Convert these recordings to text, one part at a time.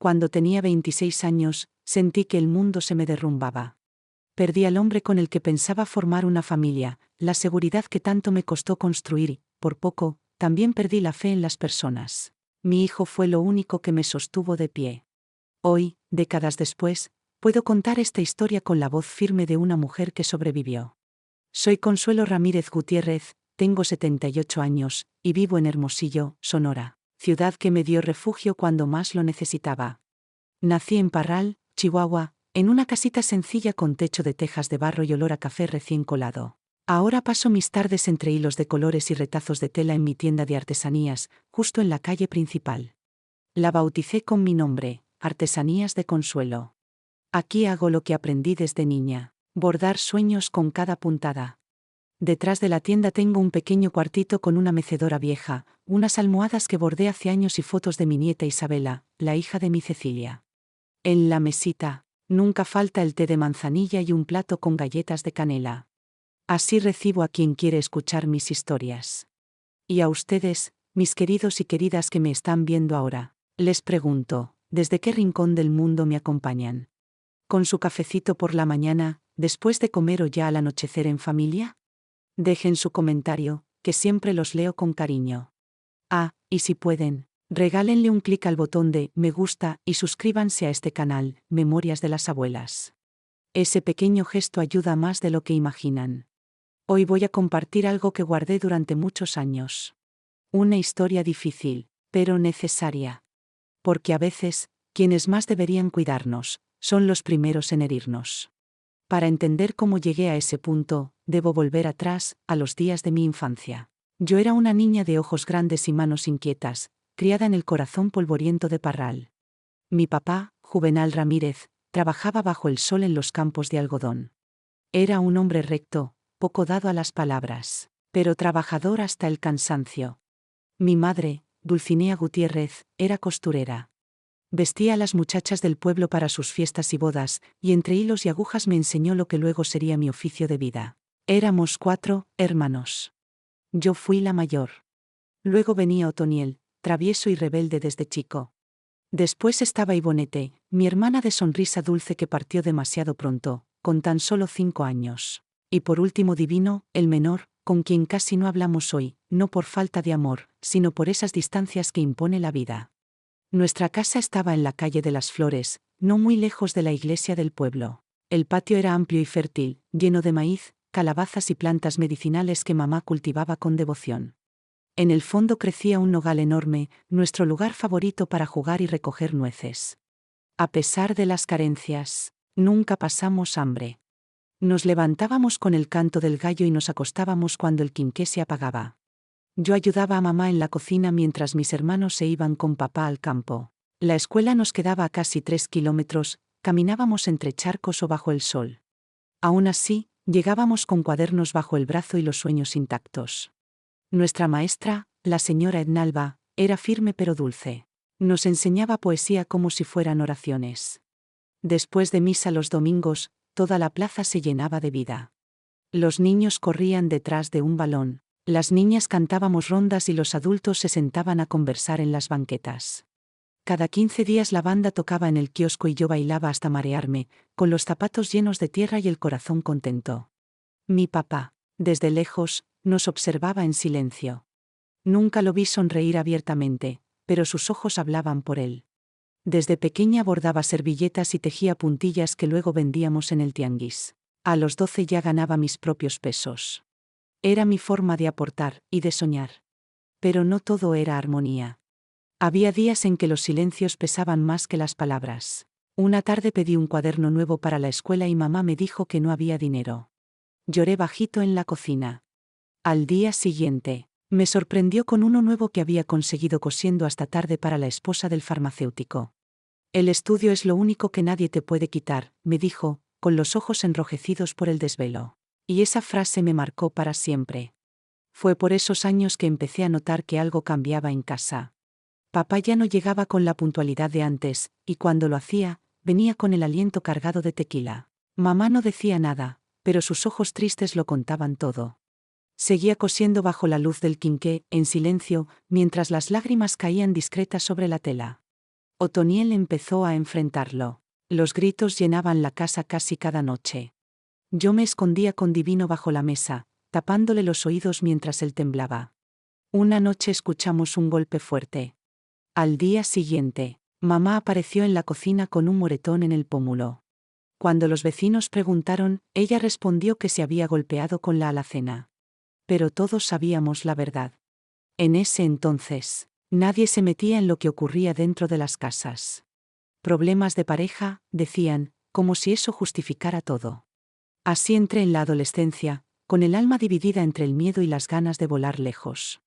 Cuando tenía 26 años, sentí que el mundo se me derrumbaba. Perdí al hombre con el que pensaba formar una familia, la seguridad que tanto me costó construir y, por poco, también perdí la fe en las personas. Mi hijo fue lo único que me sostuvo de pie. Hoy, décadas después, puedo contar esta historia con la voz firme de una mujer que sobrevivió. Soy Consuelo Ramírez Gutiérrez, tengo 78 años, y vivo en Hermosillo, Sonora, ciudad que me dio refugio cuando más lo necesitaba. Nací en Parral, Chihuahua, en una casita sencilla con techo de tejas de barro y olor a café recién colado. Ahora paso mis tardes entre hilos de colores y retazos de tela en mi tienda de artesanías, justo en la calle principal. La bauticé con mi nombre, Artesanías de Consuelo. Aquí hago lo que aprendí desde niña, bordar sueños con cada puntada. Detrás de la tienda tengo un pequeño cuartito con una mecedora vieja, unas almohadas que bordé hace años y fotos de mi nieta Isabela, la hija de mi Cecilia. En la mesita, nunca falta el té de manzanilla y un plato con galletas de canela. Así recibo a quien quiere escuchar mis historias. Y a ustedes, mis queridos y queridas que me están viendo ahora, les pregunto, ¿desde qué rincón del mundo me acompañan? ¿Con su cafecito por la mañana, después de comer o ya al anochecer en familia? Dejen su comentario, que siempre los leo con cariño. Y si pueden, regálenle un clic al botón de me gusta y suscríbanse a este canal, Memorias de las Abuelas. Ese pequeño gesto ayuda más de lo que imaginan. Hoy voy a compartir algo que guardé durante muchos años. Una historia difícil, pero necesaria. Porque a veces, quienes más deberían cuidarnos, son los primeros en herirnos. Para entender cómo llegué a ese punto, debo volver atrás, a los días de mi infancia. Yo era una niña de ojos grandes y manos inquietas, criada en el corazón polvoriento de Parral. Mi papá, Juvenal Ramírez, trabajaba bajo el sol en los campos de algodón. Era un hombre recto, poco dado a las palabras, pero trabajador hasta el cansancio. Mi madre, Dulcinea Gutiérrez, era costurera. Vestía a las muchachas del pueblo para sus fiestas y bodas, y entre hilos y agujas me enseñó lo que luego sería mi oficio de vida. Éramos 4 hermanos. Yo fui la mayor. Luego venía Otoniel, travieso y rebelde desde chico. Después estaba Ivonete, mi hermana de sonrisa dulce que partió demasiado pronto, con tan solo 5 años. Y por último Divino, el menor, con quien casi no hablamos hoy, no por falta de amor, sino por esas distancias que impone la vida. Nuestra casa estaba en la calle de las Flores, no muy lejos de la iglesia del pueblo. El patio era amplio y fértil, lleno de maíz, calabazas y plantas medicinales que mamá cultivaba con devoción. En el fondo crecía un nogal enorme, nuestro lugar favorito para jugar y recoger nueces. A pesar de las carencias, nunca pasamos hambre. Nos levantábamos con el canto del gallo y nos acostábamos cuando el quinqué se apagaba. Yo ayudaba a mamá en la cocina mientras mis hermanos se iban con papá al campo. La escuela nos quedaba a casi 3 kilómetros, caminábamos entre charcos o bajo el sol. Aún así, llegábamos con cuadernos bajo el brazo y los sueños intactos. Nuestra maestra, la señora Ednalba, era firme pero dulce. Nos enseñaba poesía como si fueran oraciones. Después de misa los domingos, toda la plaza se llenaba de vida. Los niños corrían detrás de un balón, las niñas cantábamos rondas y los adultos se sentaban a conversar en las banquetas. Cada 15 días la banda tocaba en el kiosco y yo bailaba hasta marearme, con los zapatos llenos de tierra y el corazón contento. Mi papá, desde lejos, nos observaba en silencio. Nunca lo vi sonreír abiertamente, pero sus ojos hablaban por él. Desde pequeña bordaba servilletas y tejía puntillas que luego vendíamos en el tianguis. A los 12 ya ganaba mis propios pesos. Era mi forma de aportar y de soñar. Pero no todo era armonía. Había días en que los silencios pesaban más que las palabras. Una tarde pedí un cuaderno nuevo para la escuela y mamá me dijo que no había dinero. Lloré bajito en la cocina. Al día siguiente, me sorprendió con uno nuevo que había conseguido cosiendo hasta tarde para la esposa del farmacéutico. El estudio es lo único que nadie te puede quitar, me dijo, con los ojos enrojecidos por el desvelo. Y esa frase me marcó para siempre. Fue por esos años que empecé a notar que algo cambiaba en casa. Papá ya no llegaba con la puntualidad de antes, y cuando lo hacía, venía con el aliento cargado de tequila. Mamá no decía nada, pero sus ojos tristes lo contaban todo. Seguía cosiendo bajo la luz del quinqué, en silencio, mientras las lágrimas caían discretas sobre la tela. Otoniel empezó a enfrentarlo. Los gritos llenaban la casa casi cada noche. Yo me escondía con Divino bajo la mesa, tapándole los oídos mientras él temblaba. Una noche escuchamos un golpe fuerte. Al día siguiente, mamá apareció en la cocina con un moretón en el pómulo. Cuando los vecinos preguntaron, ella respondió que se había golpeado con la alacena. Pero todos sabíamos la verdad. En ese entonces, nadie se metía en lo que ocurría dentro de las casas. Problemas de pareja, decían, como si eso justificara todo. Así entré en la adolescencia, con el alma dividida entre el miedo y las ganas de volar lejos.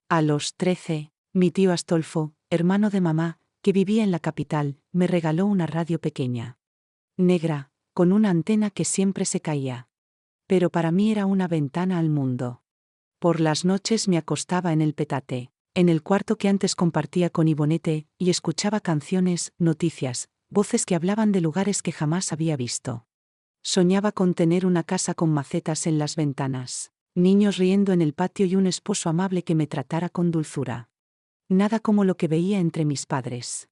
A los 13, mi tío Astolfo, hermano de mamá, que vivía en la capital, me regaló una radio pequeña. Negra, con una antena que siempre se caía. Pero para mí era una ventana al mundo. Por las noches me acostaba en el petate, en el cuarto que antes compartía con Ivonete, y escuchaba canciones, noticias, voces que hablaban de lugares que jamás había visto. Soñaba con tener una casa con macetas en las ventanas, niños riendo en el patio y un esposo amable que me tratara con dulzura. Nada como lo que veía entre mis padres.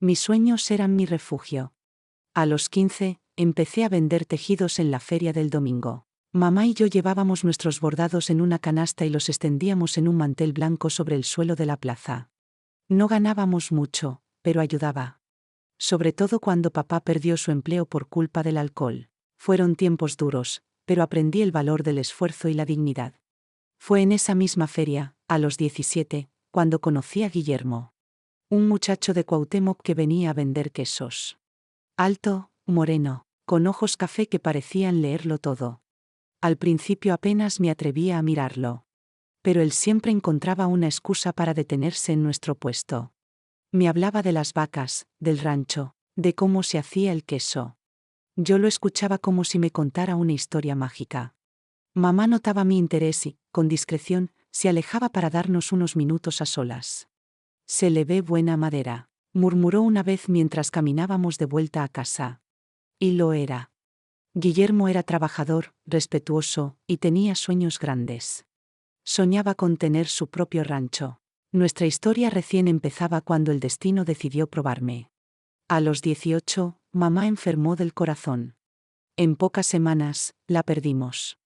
Mis sueños eran mi refugio. A los 15, empecé a vender tejidos en la feria del domingo. Mamá y yo llevábamos nuestros bordados en una canasta y los extendíamos en un mantel blanco sobre el suelo de la plaza. No ganábamos mucho, pero ayudaba. Sobre todo cuando papá perdió su empleo por culpa del alcohol. Fueron tiempos duros, pero aprendí el valor del esfuerzo y la dignidad. Fue en esa misma feria, a los 17, cuando conocí a Guillermo. Un muchacho de Cuauhtémoc que venía a vender quesos. Alto, moreno, con ojos café que parecían leerlo todo. Al principio apenas me atrevía a mirarlo. Pero él siempre encontraba una excusa para detenerse en nuestro puesto. Me hablaba de las vacas, del rancho, de cómo se hacía el queso. Yo lo escuchaba como si me contara una historia mágica. Mamá notaba mi interés y, con discreción, se alejaba para darnos unos minutos a solas. Se le ve buena madera, murmuró una vez mientras caminábamos de vuelta a casa. Y lo era. Guillermo era trabajador, respetuoso, y tenía sueños grandes. Soñaba con tener su propio rancho. Nuestra historia recién empezaba cuando el destino decidió probarme. A los 18, mamá enfermó del corazón. En pocas semanas, la perdimos.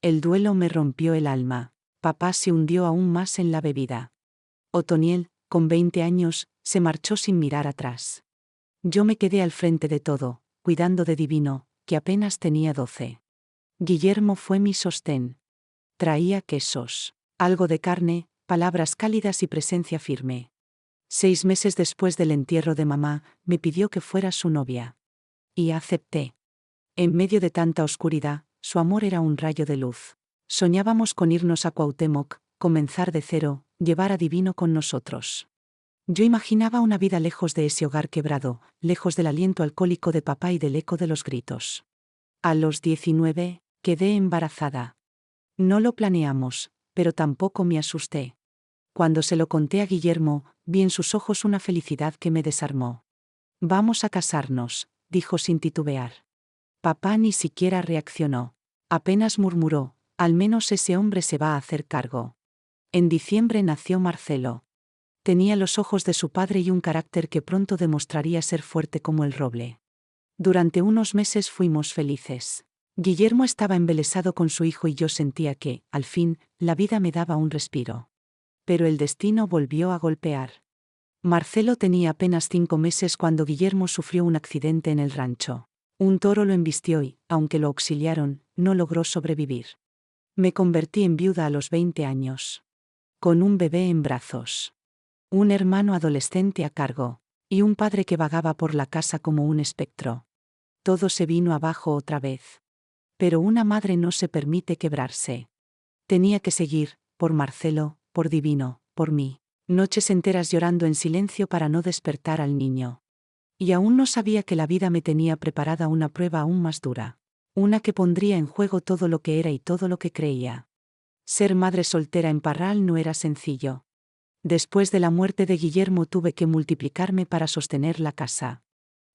El duelo me rompió el alma. Papá se hundió aún más en la bebida. Otoniel, con 20 años, se marchó sin mirar atrás. Yo me quedé al frente de todo, cuidando de Divino, que apenas tenía 12. Guillermo fue mi sostén. Traía quesos, algo de carne, palabras cálidas y presencia firme. 6 meses después del entierro de mamá, me pidió que fuera su novia. Y acepté. En medio de tanta oscuridad, su amor era un rayo de luz. Soñábamos con irnos a Cuauhtémoc, comenzar de cero, llevar a Divino con nosotros. Yo imaginaba una vida lejos de ese hogar quebrado, lejos del aliento alcohólico de papá y del eco de los gritos. A los 19, quedé embarazada. No lo planeamos, pero tampoco me asusté. Cuando se lo conté a Guillermo, vi en sus ojos una felicidad que me desarmó. Vamos a casarnos, dijo sin titubear. Papá ni siquiera reaccionó. Apenas murmuró, al menos ese hombre se va a hacer cargo. En diciembre nació Marcelo. Tenía los ojos de su padre y un carácter que pronto demostraría ser fuerte como el roble. Durante unos meses fuimos felices. Guillermo estaba embelesado con su hijo y yo sentía que, al fin, la vida me daba un respiro. Pero el destino volvió a golpear. Marcelo tenía apenas 5 meses cuando Guillermo sufrió un accidente en el rancho. Un toro lo embistió y, aunque lo auxiliaron, no logró sobrevivir. Me convertí en viuda a los 20 años. Con un bebé en brazos. Un hermano adolescente a cargo, y un padre que vagaba por la casa como un espectro. Todo se vino abajo otra vez. Pero una madre no se permite quebrarse. Tenía que seguir, por Marcelo, por Divino, por mí. Noches enteras llorando en silencio para no despertar al niño. Y aún no sabía que la vida me tenía preparada una prueba aún más dura. Una que pondría en juego todo lo que era y todo lo que creía. Ser madre soltera en Parral no era sencillo. Después de la muerte de Guillermo tuve que multiplicarme para sostener la casa.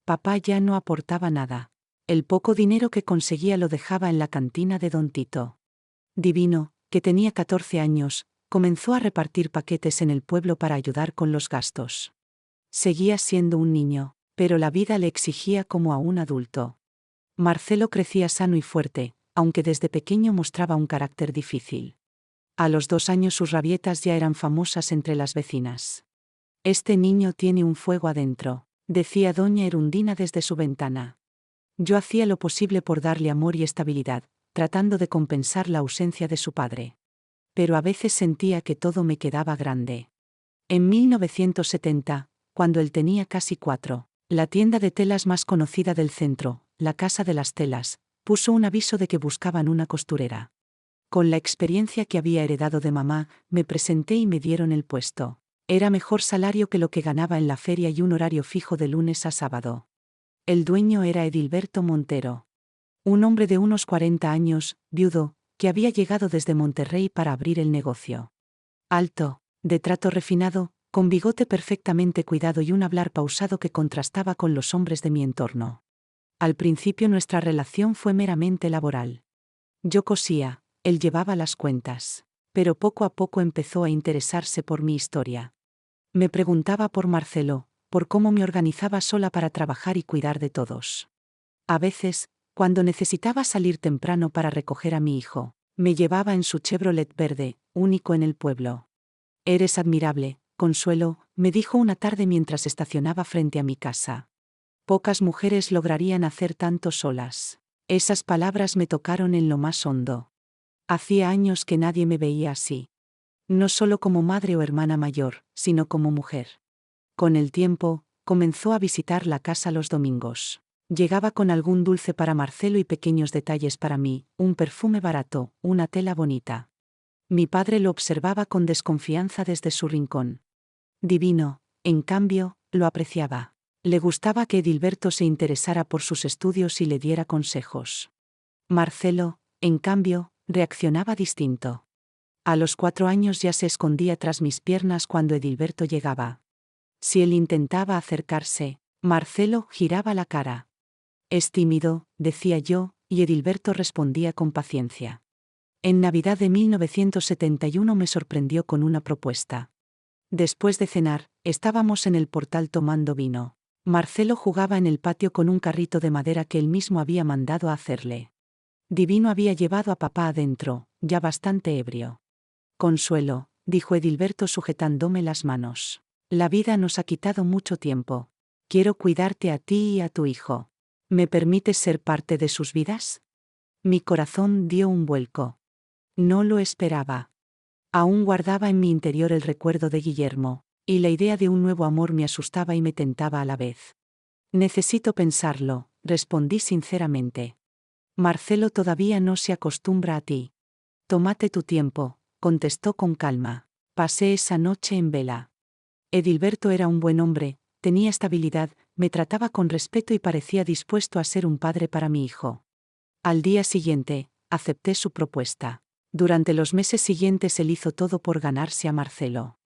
Papá ya no aportaba nada. El poco dinero que conseguía lo dejaba en la cantina de Don Tito. Divino, que tenía 14 años, comenzó a repartir paquetes en el pueblo para ayudar con los gastos. Seguía siendo un niño, pero la vida le exigía como a un adulto. Marcelo crecía sano y fuerte, aunque desde pequeño mostraba un carácter difícil. A los 2 años sus rabietas ya eran famosas entre las vecinas. «Este niño tiene un fuego adentro», decía doña Erundina desde su ventana. Yo hacía lo posible por darle amor y estabilidad, tratando de compensar la ausencia de su padre. Pero a veces sentía que todo me quedaba grande. En 1970, cuando él tenía casi 4, la tienda de telas más conocida del centro, la Casa de las Telas, puso un aviso de que buscaban una costurera. Con la experiencia que había heredado de mamá, me presenté y me dieron el puesto. Era mejor salario que lo que ganaba en la feria y un horario fijo de lunes a sábado. El dueño era Edilberto Montero. Un hombre de unos 40 años, viudo, que había llegado desde Monterrey para abrir el negocio. Alto, de trato refinado, con bigote perfectamente cuidado y un hablar pausado que contrastaba con los hombres de mi entorno. Al principio nuestra relación fue meramente laboral. Yo cosía, él llevaba las cuentas, pero poco a poco empezó a interesarse por mi historia. Me preguntaba por Marcelo, por cómo me organizaba sola para trabajar y cuidar de todos. A veces, cuando necesitaba salir temprano para recoger a mi hijo, me llevaba en su Chevrolet verde, único en el pueblo. «Eres admirable, Consuelo», me dijo una tarde mientras estacionaba frente a mi casa. «Pocas mujeres lograrían hacer tanto solas». Esas palabras me tocaron en lo más hondo. Hacía años que nadie me veía así. No solo como madre o hermana mayor, sino como mujer. Con el tiempo, comenzó a visitar la casa los domingos. Llegaba con algún dulce para Marcelo y pequeños detalles para mí, un perfume barato, una tela bonita. Mi padre lo observaba con desconfianza desde su rincón. Divino, en cambio, lo apreciaba. Le gustaba que Edilberto se interesara por sus estudios y le diera consejos. Marcelo, en cambio, reaccionaba distinto. A los 4 años ya se escondía tras mis piernas cuando Edilberto llegaba. Si él intentaba acercarse, Marcelo giraba la cara. «Es tímido», decía yo, y Edilberto respondía con paciencia. En Navidad de 1971 me sorprendió con una propuesta. Después de cenar, estábamos en el portal tomando vino. Marcelo jugaba en el patio con un carrito de madera que él mismo había mandado a hacerle. Divino había llevado a papá adentro, ya bastante ebrio. «Consuelo», dijo Edilberto sujetándome las manos. «La vida nos ha quitado mucho tiempo. Quiero cuidarte a ti y a tu hijo. ¿Me permites ser parte de sus vidas?» Mi corazón dio un vuelco. No lo esperaba. Aún guardaba en mi interior el recuerdo de Guillermo, y la idea de un nuevo amor me asustaba y me tentaba a la vez. «Necesito pensarlo», respondí sinceramente. «Marcelo todavía no se acostumbra a ti». «Tómate tu tiempo», contestó con calma. Pasé esa noche en vela. Edilberto era un buen hombre, tenía estabilidad, me trataba con respeto y parecía dispuesto a ser un padre para mi hijo. Al día siguiente, acepté su propuesta. Durante los meses siguientes él hizo todo por ganarse a Marcelo.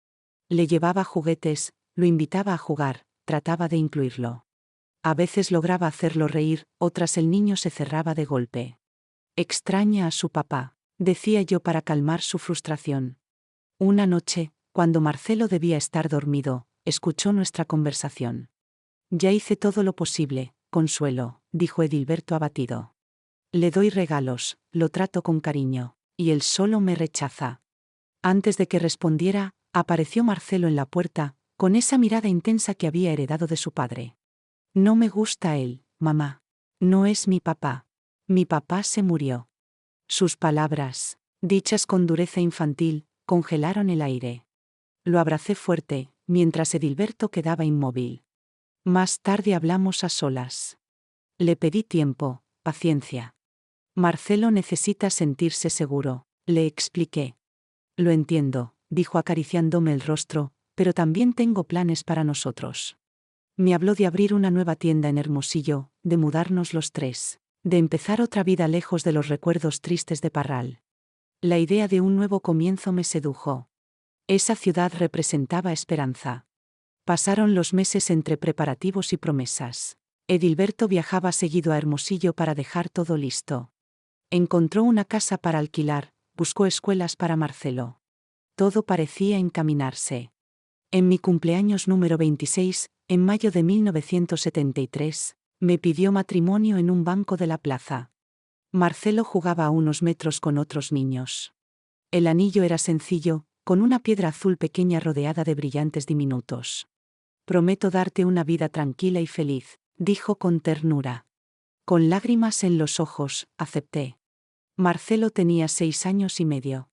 Le llevaba juguetes, lo invitaba a jugar, trataba de incluirlo. A veces lograba hacerlo reír, otras el niño se cerraba de golpe. «Extraña a su papá», decía yo para calmar su frustración. Una noche, cuando Marcelo debía estar dormido, escuchó nuestra conversación. «Ya hice todo lo posible, Consuelo», dijo Edilberto abatido. «Le doy regalos, lo trato con cariño, y él solo me rechaza». Antes de que respondiera, apareció Marcelo en la puerta, con esa mirada intensa que había heredado de su padre. «No me gusta él, mamá. No es mi papá. Mi papá se murió». Sus palabras, dichas con dureza infantil, congelaron el aire. Lo abracé fuerte, mientras Edilberto quedaba inmóvil. Más tarde hablamos a solas. Le pedí tiempo, paciencia. «Marcelo necesita sentirse seguro», le expliqué. «Lo entiendo», dijo acariciándome el rostro, «pero también tengo planes para nosotros». Me habló de abrir una nueva tienda en Hermosillo, de mudarnos los 3, de empezar otra vida lejos de los recuerdos tristes de Parral. La idea de un nuevo comienzo me sedujo. Esa ciudad representaba esperanza. Pasaron los meses entre preparativos y promesas. Edilberto viajaba seguido a Hermosillo para dejar todo listo. Encontró una casa para alquilar, buscó escuelas para Marcelo. Todo parecía encaminarse. En mi cumpleaños número 26, En mayo de 1973, me pidió matrimonio en un banco de la plaza. Marcelo jugaba a unos metros con otros niños. El anillo era sencillo, con una piedra azul pequeña rodeada de brillantes diminutos. Prometo darte una vida tranquila y feliz, dijo con ternura. Con lágrimas en los ojos, acepté. Marcelo tenía 6 años y medio.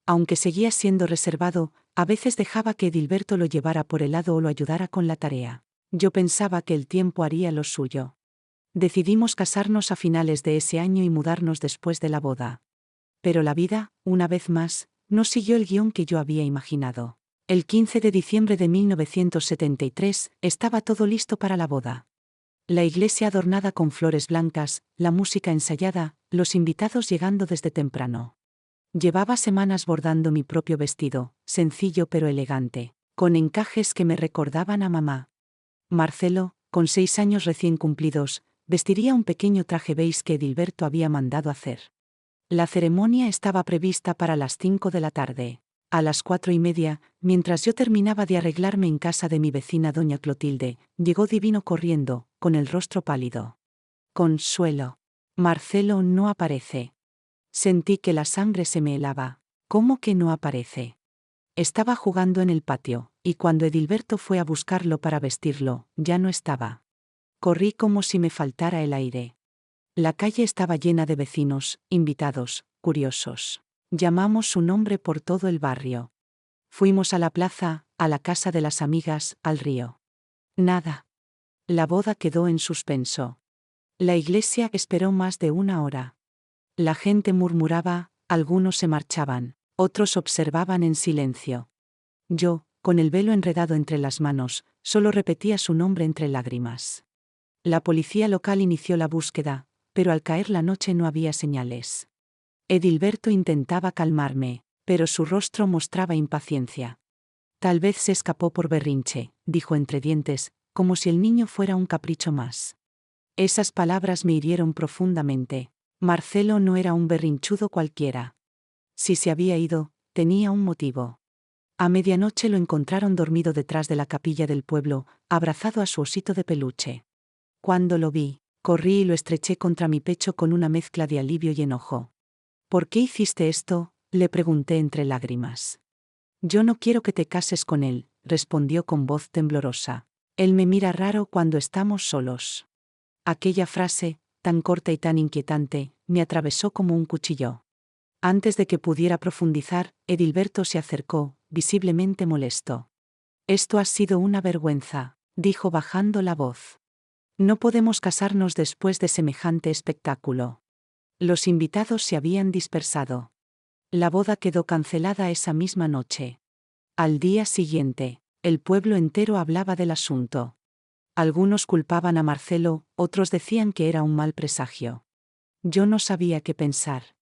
Aunque seguía siendo reservado, a veces dejaba que Edilberto lo llevara por el lado o lo ayudara con la tarea. Yo pensaba que el tiempo haría lo suyo. Decidimos casarnos a finales de ese año y mudarnos después de la boda. Pero la vida, una vez más, no siguió el guión que yo había imaginado. El 15 de diciembre de 1973, estaba todo listo para la boda. La iglesia adornada con flores blancas, la música ensayada, los invitados llegando desde temprano. Llevaba semanas bordando mi propio vestido, sencillo pero elegante, con encajes que me recordaban a mamá. Marcelo, con 6 años recién cumplidos, vestiría un pequeño traje beige que Edilberto había mandado hacer. La ceremonia estaba prevista para las 5 de la tarde. A las 4:30, mientras yo terminaba de arreglarme en casa de mi vecina doña Clotilde, llegó Divino corriendo, con el rostro pálido. Consuelo. Marcelo no aparece. Sentí que la sangre se me helaba. ¿Cómo que no aparece? Estaba jugando en el patio, y cuando Edilberto fue a buscarlo para vestirlo, ya no estaba. Corrí como si me faltara el aire. La calle estaba llena de vecinos, invitados, curiosos. Llamamos su nombre por todo el barrio. Fuimos a la plaza, a la casa de las amigas, al río. Nada. La boda quedó en suspenso. La iglesia esperó más de 1 hora. La gente murmuraba, algunos se marchaban, otros observaban en silencio. Yo, con el velo enredado entre las manos, solo repetía su nombre entre lágrimas. La policía local inició la búsqueda, pero al caer la noche no había señales. Edilberto intentaba calmarme, pero su rostro mostraba impaciencia. Tal vez se escapó por berrinche, dijo entre dientes, como si el niño fuera un capricho más. Esas palabras me hirieron profundamente. Marcelo no era un berrinchudo cualquiera. Si se había ido, tenía un motivo. A medianoche lo encontraron dormido detrás de la capilla del pueblo, abrazado a su osito de peluche. Cuando lo vi, corrí y lo estreché contra mi pecho con una mezcla de alivio y enojo. ¿Por qué hiciste esto?, le pregunté entre lágrimas. Yo no quiero que te cases con él, respondió con voz temblorosa. Él me mira raro cuando estamos solos. Aquella frase, tan corta y tan inquietante, me atravesó como un cuchillo. Antes de que pudiera profundizar, Edilberto se acercó, visiblemente molesto. Esto ha sido una vergüenza, dijo bajando la voz. No podemos casarnos después de semejante espectáculo. Los invitados se habían dispersado. La boda quedó cancelada esa misma noche. Al día siguiente, el pueblo entero hablaba del asunto. Algunos culpaban a Marcelo, otros decían que era un mal presagio. Yo no sabía qué pensar.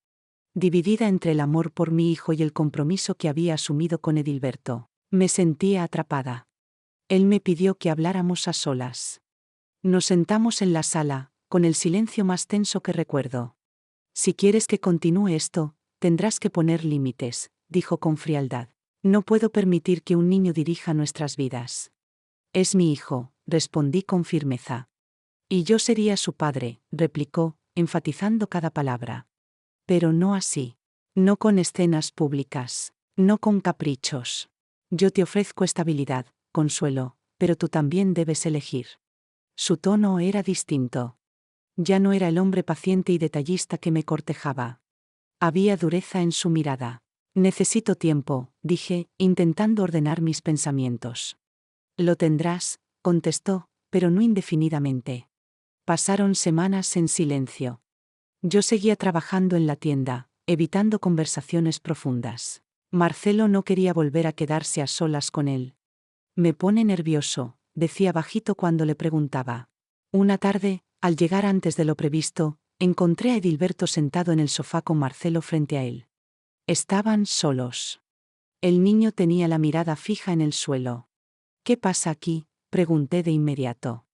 Dividida entre el amor por mi hijo y el compromiso que había asumido con Edilberto, me sentía atrapada. Él me pidió que habláramos a solas. Nos sentamos en la sala, con el silencio más tenso que recuerdo. Si quieres que continúe esto, tendrás que poner límites, dijo con frialdad. No puedo permitir que un niño dirija nuestras vidas. Es mi hijo, respondí con firmeza. Y yo sería su padre, replicó, enfatizando cada palabra. Pero no así. No con escenas públicas. No con caprichos. Yo te ofrezco estabilidad, Consuelo, pero tú también debes elegir. Su tono era distinto. Ya no era el hombre paciente y detallista que me cortejaba. Había dureza en su mirada. Necesito tiempo, dije, intentando ordenar mis pensamientos. Lo tendrás, contestó, pero no indefinidamente. Pasaron semanas en silencio. Yo seguía trabajando en la tienda, evitando conversaciones profundas. Marcelo no quería volver a quedarse a solas con él. Me pone nervioso, decía bajito cuando le preguntaba. Una tarde, al llegar antes de lo previsto, encontré a Edilberto sentado en el sofá con Marcelo frente a él. Estaban solos. El niño tenía la mirada fija en el suelo. ¿Qué pasa aquí?, pregunté de inmediato.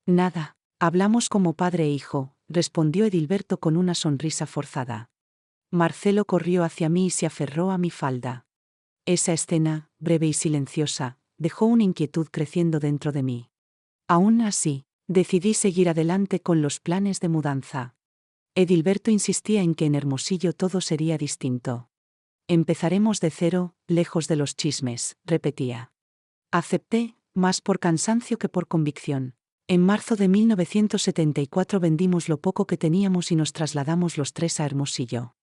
Nada, hablamos como padre e hijo, respondió Edilberto con una sonrisa forzada. Marcelo corrió hacia mí y se aferró a mi falda. Esa escena, breve y silenciosa, dejó una inquietud creciendo dentro de mí. Aún así, decidí seguir adelante con los planes de mudanza. Edilberto insistía en que en Hermosillo todo sería distinto. Empezaremos de cero, lejos de los chismes, repetía. Acepté, más por cansancio que por convicción. En marzo de 1974 vendimos lo poco que teníamos y nos trasladamos los tres a Hermosillo.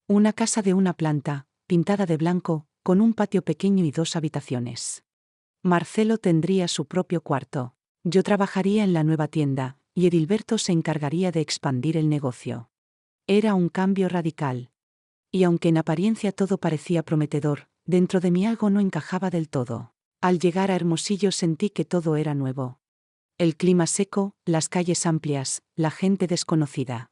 Una casa de una planta, pintada de blanco, con un patio pequeño y 2 habitaciones. Marcelo tendría su propio cuarto. Yo trabajaría en la nueva tienda, y Edilberto se encargaría de expandir el negocio. Era un cambio radical. Y aunque en apariencia todo parecía prometedor, dentro de mí algo no encajaba del todo. Al llegar a Hermosillo sentí que todo era nuevo. El clima seco, las calles amplias, la gente desconocida.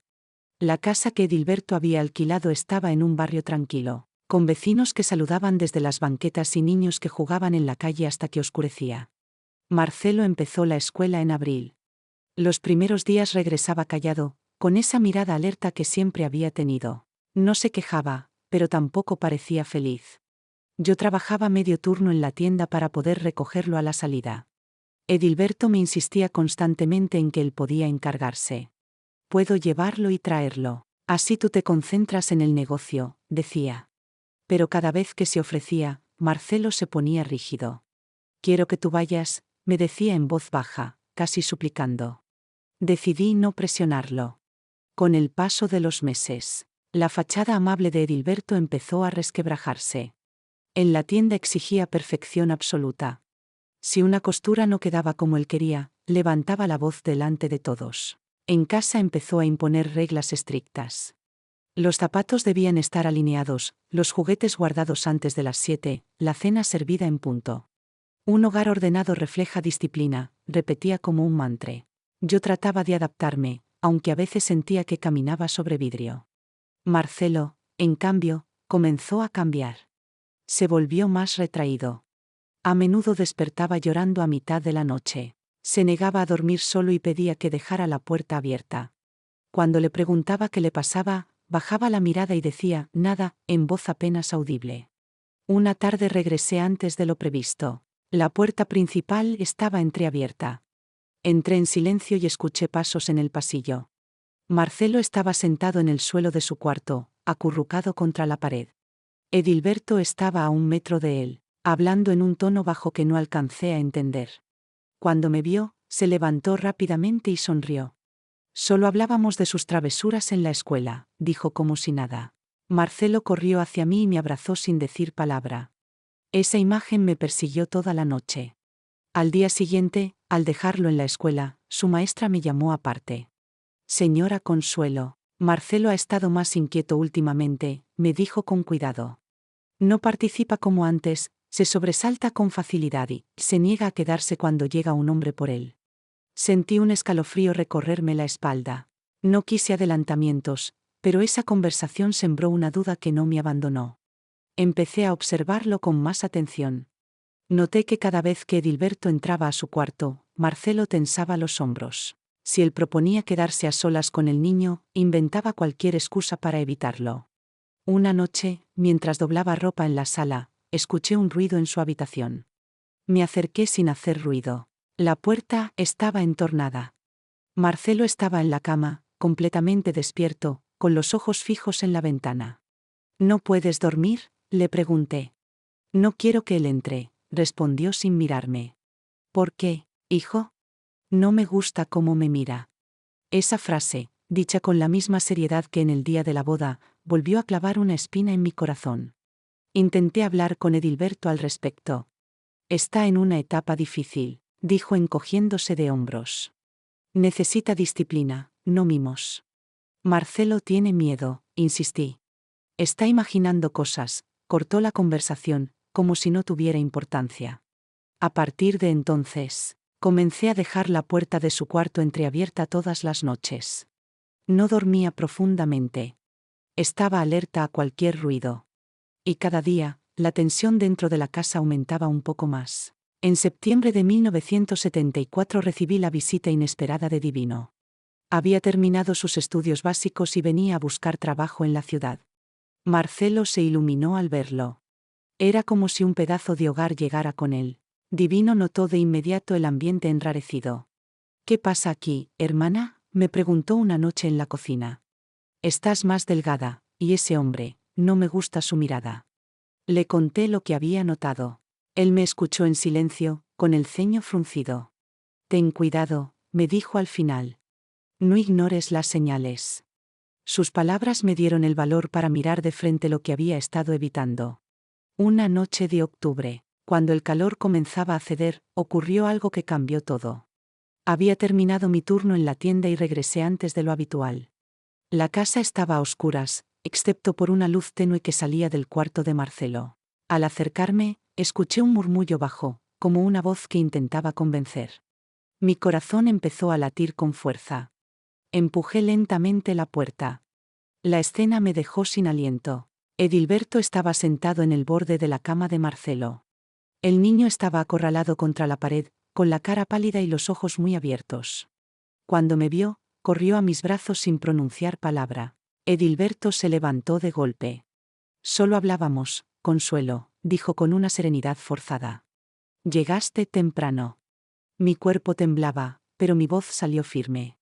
La casa que Edilberto había alquilado estaba en un barrio tranquilo, con vecinos que saludaban desde las banquetas y niños que jugaban en la calle hasta que oscurecía. Marcelo empezó la escuela en abril. Los primeros días regresaba callado, con esa mirada alerta que siempre había tenido. No se quejaba, pero tampoco parecía feliz. Yo trabajaba medio turno en la tienda para poder recogerlo a la salida. Edilberto me insistía constantemente en que él podía encargarse. Puedo llevarlo y traerlo. Así tú te concentras en el negocio, decía. Pero cada vez que se ofrecía, Marcelo se ponía rígido. Quiero que tú vayas, me decía en voz baja, casi suplicando. Decidí no presionarlo. Con el paso de los meses, la fachada amable de Edilberto empezó a resquebrajarse. En la tienda exigía perfección absoluta. Si una costura no quedaba como él quería, levantaba la voz delante de todos. En casa empezó a imponer reglas estrictas. Los zapatos debían estar alineados, los juguetes guardados antes de las 7, la cena servida en punto. Un hogar ordenado refleja disciplina, repetía como un mantra. Yo trataba de adaptarme, aunque a veces sentía que caminaba sobre vidrio. Marcelo, en cambio, comenzó a cambiar. Se volvió más retraído. A menudo despertaba llorando a mitad de la noche. Se negaba a dormir solo y pedía que dejara la puerta abierta. Cuando le preguntaba qué le pasaba, bajaba la mirada y decía, nada, en voz apenas audible. Una tarde regresé antes de lo previsto. La puerta principal estaba entreabierta. Entré en silencio y escuché pasos en el pasillo. Marcelo estaba sentado en el suelo de su cuarto, acurrucado contra la pared. Edilberto estaba a 1 metro de él, hablando en un tono bajo que no alcancé a entender. Cuando me vio, se levantó rápidamente y sonrió. Solo hablábamos de sus travesuras en la escuela, dijo como si nada. Marcelo corrió hacia mí y me abrazó sin decir palabra. Esa imagen me persiguió toda la noche. Al día siguiente, al dejarlo en la escuela, su maestra me llamó aparte. Señora Consuelo, Marcelo ha estado más inquieto últimamente, me dijo con cuidado. No participa como antes, se sobresalta con facilidad y se niega a quedarse cuando llega un hombre por él. Sentí un escalofrío recorrerme la espalda. No quise adelantamientos, pero esa conversación sembró una duda que no me abandonó. Empecé a observarlo con más atención. Noté que cada vez que Edilberto entraba a su cuarto, Marcelo tensaba los hombros. Si él proponía quedarse a solas con el niño, inventaba cualquier excusa para evitarlo. Una noche, mientras doblaba ropa en la sala, escuché un ruido en su habitación. Me acerqué sin hacer ruido. La puerta estaba entornada. Marcelo estaba en la cama, completamente despierto, con los ojos fijos en la ventana. ¿No puedes dormir?, le pregunté. No quiero que él entre, respondió sin mirarme. ¿Por qué, hijo? No me gusta cómo me mira. Esa frase, dicha con la misma seriedad que en el día de la boda, volvió a clavar una espina en mi corazón. Intenté hablar con Edilberto al respecto. Está en una etapa difícil, dijo encogiéndose de hombros. Necesita disciplina, no mimos. Marcelo tiene miedo, insistí. Está imaginando cosas, cortó la conversación, como si no tuviera importancia. A partir de entonces, comencé a dejar la puerta de su cuarto entreabierta todas las noches. No dormía profundamente. Estaba alerta a cualquier ruido. Y cada día, la tensión dentro de la casa aumentaba un poco más. En septiembre de 1974 recibí la visita inesperada de Divino. Había terminado sus estudios básicos y venía a buscar trabajo en la ciudad. Marcelo se iluminó al verlo. Era como si un pedazo de hogar llegara con él. Divino notó de inmediato el ambiente enrarecido. ¿Qué pasa aquí, hermana?, me preguntó una noche en la cocina. Estás más delgada, y ese hombre, no me gusta su mirada. Le conté lo que había notado. Él me escuchó en silencio, con el ceño fruncido. Ten cuidado, me dijo al final. No ignores las señales. Sus palabras me dieron el valor para mirar de frente lo que había estado evitando. Una noche de octubre, cuando el calor comenzaba a ceder, ocurrió algo que cambió todo. Había terminado mi turno en la tienda y regresé antes de lo habitual. La casa estaba a oscuras, excepto por una luz tenue que salía del cuarto de Marcelo. Al acercarme, escuché un murmullo bajo, como una voz que intentaba convencer. Mi corazón empezó a latir con fuerza. Empujé lentamente la puerta. La escena me dejó sin aliento. Edilberto estaba sentado en el borde de la cama de Marcelo. El niño estaba acorralado contra la pared, con la cara pálida y los ojos muy abiertos. Cuando me vio, corrió a mis brazos sin pronunciar palabra. Edilberto se levantó de golpe. Solo hablábamos, Consuelo, dijo con una serenidad forzada. Llegaste temprano. Mi cuerpo temblaba, pero mi voz salió firme.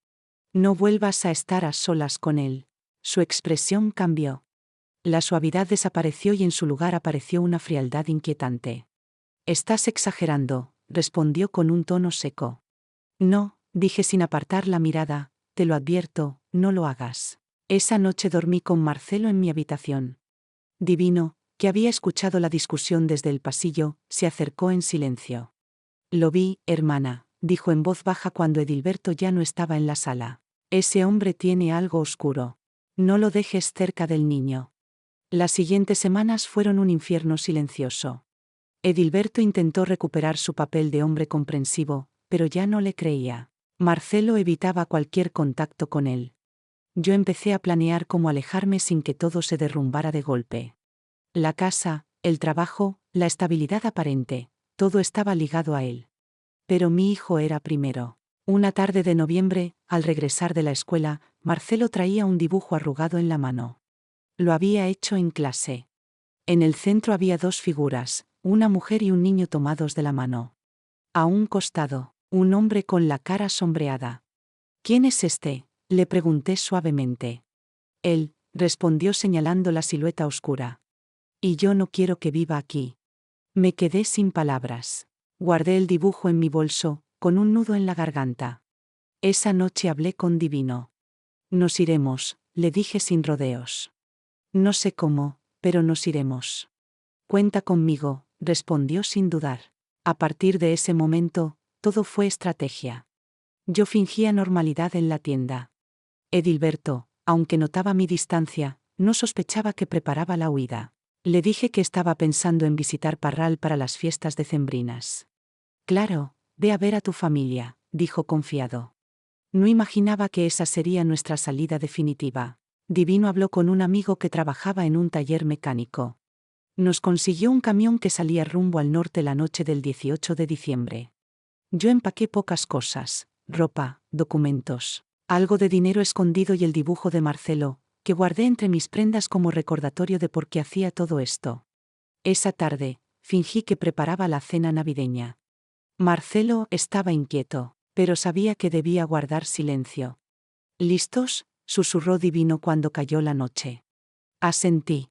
No vuelvas a estar a solas con él. Su expresión cambió. La suavidad desapareció y en su lugar apareció una frialdad inquietante. Estás exagerando, respondió con un tono seco. No, dije sin apartar la mirada, te lo advierto, no lo hagas. Esa noche dormí con Marcelo en mi habitación. Divino, que había escuchado la discusión desde el pasillo, se acercó en silencio. Lo vi, hermana, dijo en voz baja cuando Edilberto ya no estaba en la sala. Ese hombre tiene algo oscuro. No lo dejes cerca del niño. Las siguientes semanas fueron un infierno silencioso. Edilberto intentó recuperar su papel de hombre comprensivo, pero ya no le creía. Marcelo evitaba cualquier contacto con él. Yo empecé a planear cómo alejarme sin que todo se derrumbara de golpe. La casa, el trabajo, la estabilidad aparente, todo estaba ligado a él. Pero mi hijo era primero. Una tarde de noviembre, al regresar de la escuela, Marcelo traía un dibujo arrugado en la mano. Lo había hecho en clase. En el centro había dos figuras, una mujer y un niño tomados de la mano. A un costado, un hombre con la cara sombreada. ¿Quién es este?, le pregunté suavemente. Él, respondió señalando la silueta oscura. Y yo no quiero que viva aquí. Me quedé sin palabras. Guardé el dibujo en mi bolso, con un nudo en la garganta. Esa noche hablé con Divino. Nos iremos, le dije sin rodeos. No sé cómo, pero nos iremos. Cuenta conmigo, respondió sin dudar. A partir de ese momento, todo fue estrategia. Yo fingía normalidad en la tienda. Edilberto, aunque notaba mi distancia, no sospechaba que preparaba la huida. Le dije que estaba pensando en visitar Parral para las fiestas decembrinas. Claro, ve a ver a tu familia, dijo confiado. No imaginaba que esa sería nuestra salida definitiva. Divino habló con un amigo que trabajaba en un taller mecánico. Nos consiguió un camión que salía rumbo al norte la noche del 18 de diciembre. Yo empaqué pocas cosas, ropa, documentos, algo de dinero escondido y el dibujo de Marcelo, que guardé entre mis prendas como recordatorio de por qué hacía todo esto. Esa tarde, fingí que preparaba la cena navideña. Marcelo estaba inquieto, pero sabía que debía guardar silencio. ¿Listos?, susurró Divino cuando cayó la noche. Asentí.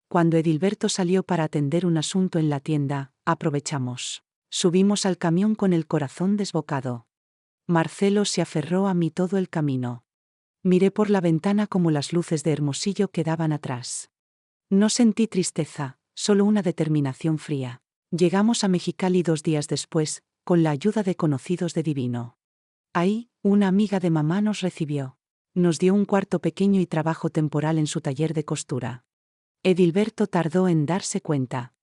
Cuando Edilberto salió para atender un asunto en la tienda, aprovechamos. Subimos al camión con el corazón desbocado. Marcelo se aferró a mí todo el camino. Miré por la ventana como las luces de Hermosillo quedaban atrás. No sentí tristeza, solo una determinación fría. Llegamos a Mexicali 2 días después, con la ayuda de conocidos de Divino. Ahí, una amiga de mamá nos recibió. Nos dio un cuarto pequeño y trabajo temporal en su taller de costura. Edilberto tardó en darse cuenta.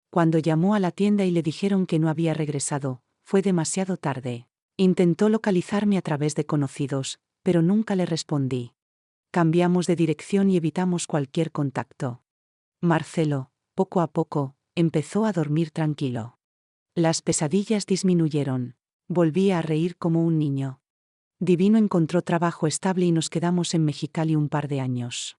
Cuando llamó a la tienda y le dijeron que no había regresado, fue demasiado tarde. Intentó localizarme a través de conocidos, pero nunca le respondí. Cambiamos de dirección y evitamos cualquier contacto. Marcelo, poco a poco, empezó a dormir tranquilo. Las pesadillas disminuyeron. Volvía a reír como un niño. Divino encontró trabajo estable y nos quedamos en Mexicali un par de años.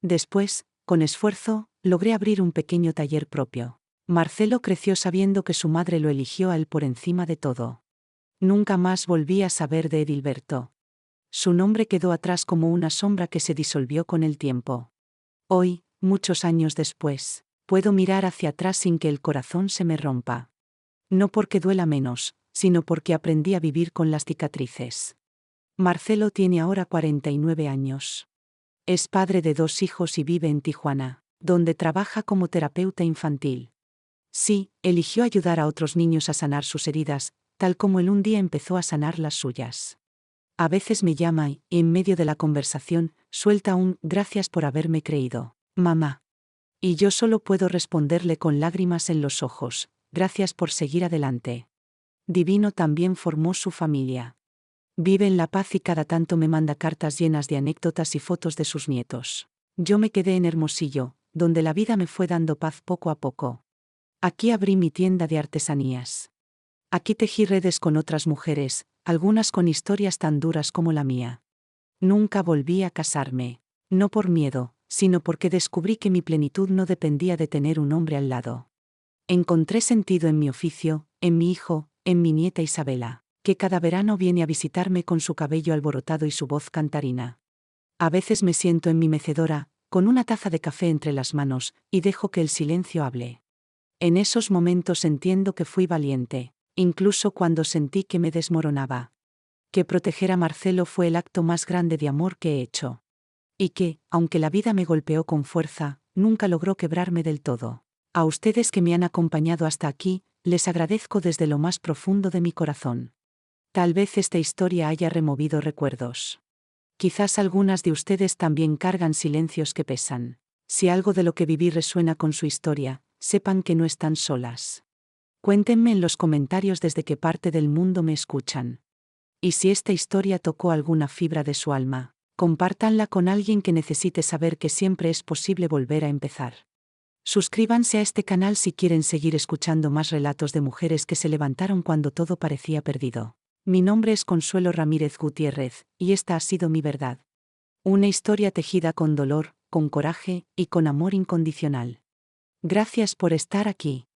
Después, con esfuerzo, logré abrir un pequeño taller propio. Marcelo creció sabiendo que su madre lo eligió a él por encima de todo. Nunca más volví a saber de Edilberto. Su nombre quedó atrás como una sombra que se disolvió con el tiempo. Hoy, muchos años después, puedo mirar hacia atrás sin que el corazón se me rompa. No porque duela menos, sino porque aprendí a vivir con las cicatrices. Marcelo tiene ahora 49 años. Es padre de 2 hijos y vive en Tijuana, donde trabaja como terapeuta infantil. Sí, eligió ayudar a otros niños a sanar sus heridas, tal como él un día empezó a sanar las suyas. A veces me llama y, en medio de la conversación, suelta un «gracias por haberme creído, mamá». Y yo solo puedo responderle con lágrimas en los ojos, «gracias por seguir adelante». Divino también formó su familia. Vive en La Paz y cada tanto me manda cartas llenas de anécdotas y fotos de sus nietos. Yo me quedé en Hermosillo, donde la vida me fue dando paz poco a poco. Aquí abrí mi tienda de artesanías. Aquí tejí redes con otras mujeres, algunas con historias tan duras como la mía. Nunca volví a casarme, no por miedo, sino porque descubrí que mi plenitud no dependía de tener un hombre al lado. Encontré sentido en mi oficio, en mi hijo, en mi nieta Isabela, que cada verano viene a visitarme con su cabello alborotado y su voz cantarina. A veces me siento en mi mecedora, con una taza de café entre las manos, y dejo que el silencio hable. En esos momentos entiendo que fui valiente, incluso cuando sentí que me desmoronaba. Que proteger a Marcelo fue el acto más grande de amor que he hecho. Y que, aunque la vida me golpeó con fuerza, nunca logró quebrarme del todo. A ustedes que me han acompañado hasta aquí, les agradezco desde lo más profundo de mi corazón. Tal vez esta historia haya removido recuerdos. Quizás algunas de ustedes también cargan silencios que pesan. Si algo de lo que viví resuena con su historia, sepan que no están solas. Cuéntenme en los comentarios desde qué parte del mundo me escuchan. Y si esta historia tocó alguna fibra de su alma, compártanla con alguien que necesite saber que siempre es posible volver a empezar. Suscríbanse a este canal si quieren seguir escuchando más relatos de mujeres que se levantaron cuando todo parecía perdido. Mi nombre es Consuelo Ramírez Gutiérrez, y esta ha sido mi verdad. Una historia tejida con dolor, con coraje y con amor incondicional. Gracias por estar aquí.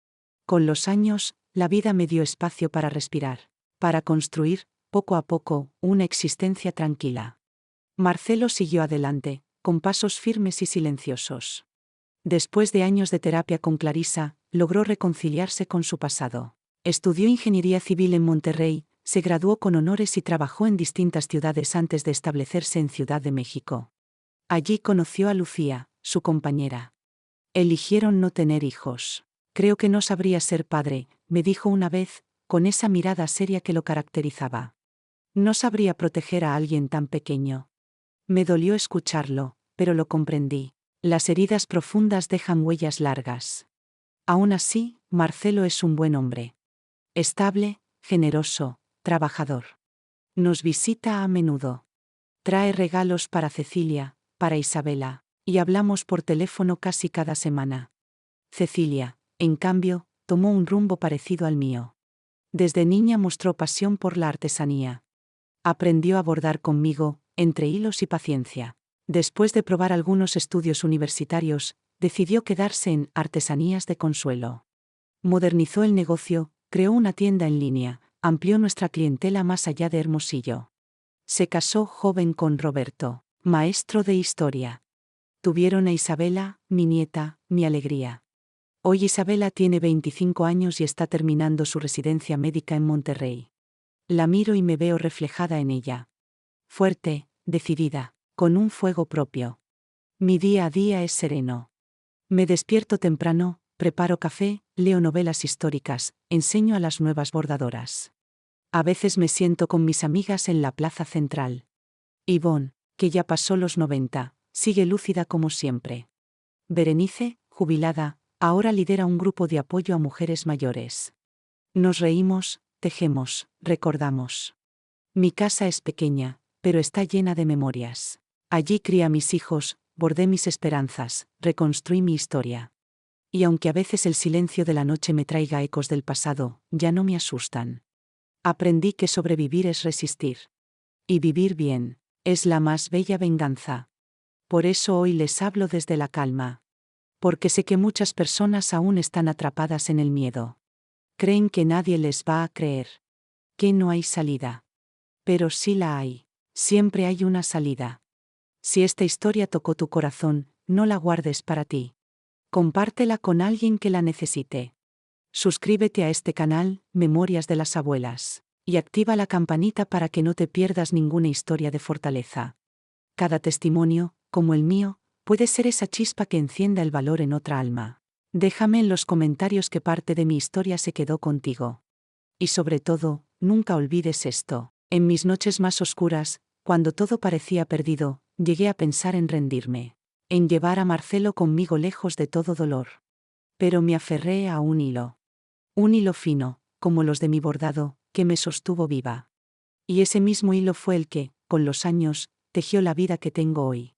Con los años, la vida me dio espacio para respirar, para construir, poco a poco, una existencia tranquila. Marcelo siguió adelante, con pasos firmes y silenciosos. Después de años de terapia con Clarisa, logró reconciliarse con su pasado. Estudió ingeniería civil en Monterrey, se graduó con honores y trabajó en distintas ciudades antes de establecerse en Ciudad de México. Allí conoció a Lucía, su compañera. Eligieron no tener hijos. Creo que no sabría ser padre, me dijo una vez, con esa mirada seria que lo caracterizaba. No sabría proteger a alguien tan pequeño. Me dolió escucharlo, pero lo comprendí. Las heridas profundas dejan huellas largas. Aún así, Marcelo es un buen hombre. Estable, generoso, trabajador. Nos visita a menudo. Trae regalos para Cecilia, para Isabela, y hablamos por teléfono casi cada semana. Cecilia, en cambio, tomó un rumbo parecido al mío. Desde niña mostró pasión por la artesanía. Aprendió a bordar conmigo, entre hilos y paciencia. Después de probar algunos estudios universitarios, decidió quedarse en Artesanías de Consuelo. Modernizó el negocio, creó una tienda en línea, amplió nuestra clientela más allá de Hermosillo. Se casó joven con Roberto, maestro de historia. Tuvieron a Isabela, mi nieta, mi alegría. Hoy Isabela tiene 25 años y está terminando su residencia médica en Monterrey. La miro y me veo reflejada en ella. Fuerte, decidida, con un fuego propio. Mi día a día es sereno. Me despierto temprano, preparo café, leo novelas históricas, enseño a las nuevas bordadoras. A veces me siento con mis amigas en la plaza central. Ivonne, que ya pasó los 90, sigue lúcida como siempre. Berenice, jubilada, ahora lidera un grupo de apoyo a mujeres mayores. Nos reímos, tejemos, recordamos. Mi casa es pequeña, pero está llena de memorias. Allí crié a mis hijos, bordé mis esperanzas, reconstruí mi historia. Y aunque a veces el silencio de la noche me traiga ecos del pasado, ya no me asustan. Aprendí que sobrevivir es resistir. Y vivir bien, es la más bella venganza. Por eso hoy les hablo desde la calma. Porque sé que muchas personas aún están atrapadas en el miedo. Creen que nadie les va a creer. que no hay salida. Pero sí la hay. Siempre hay una salida. Si esta historia tocó tu corazón, no la guardes para ti. Compártela con alguien que la necesite. Suscríbete a este canal, Memorias de las Abuelas, y activa la campanita para que no te pierdas ninguna historia de fortaleza. Cada testimonio, como el mío, puede ser esa chispa que encienda el valor en otra alma. Déjame en los comentarios qué parte de mi historia se quedó contigo. Y sobre todo, nunca olvides esto. En mis noches más oscuras, cuando todo parecía perdido, llegué a pensar en rendirme. En llevar a Marcelo conmigo lejos de todo dolor. Pero me aferré a un hilo. Un hilo fino, como los de mi bordado, que me sostuvo viva. Y ese mismo hilo fue el que, con los años, tejió la vida que tengo hoy.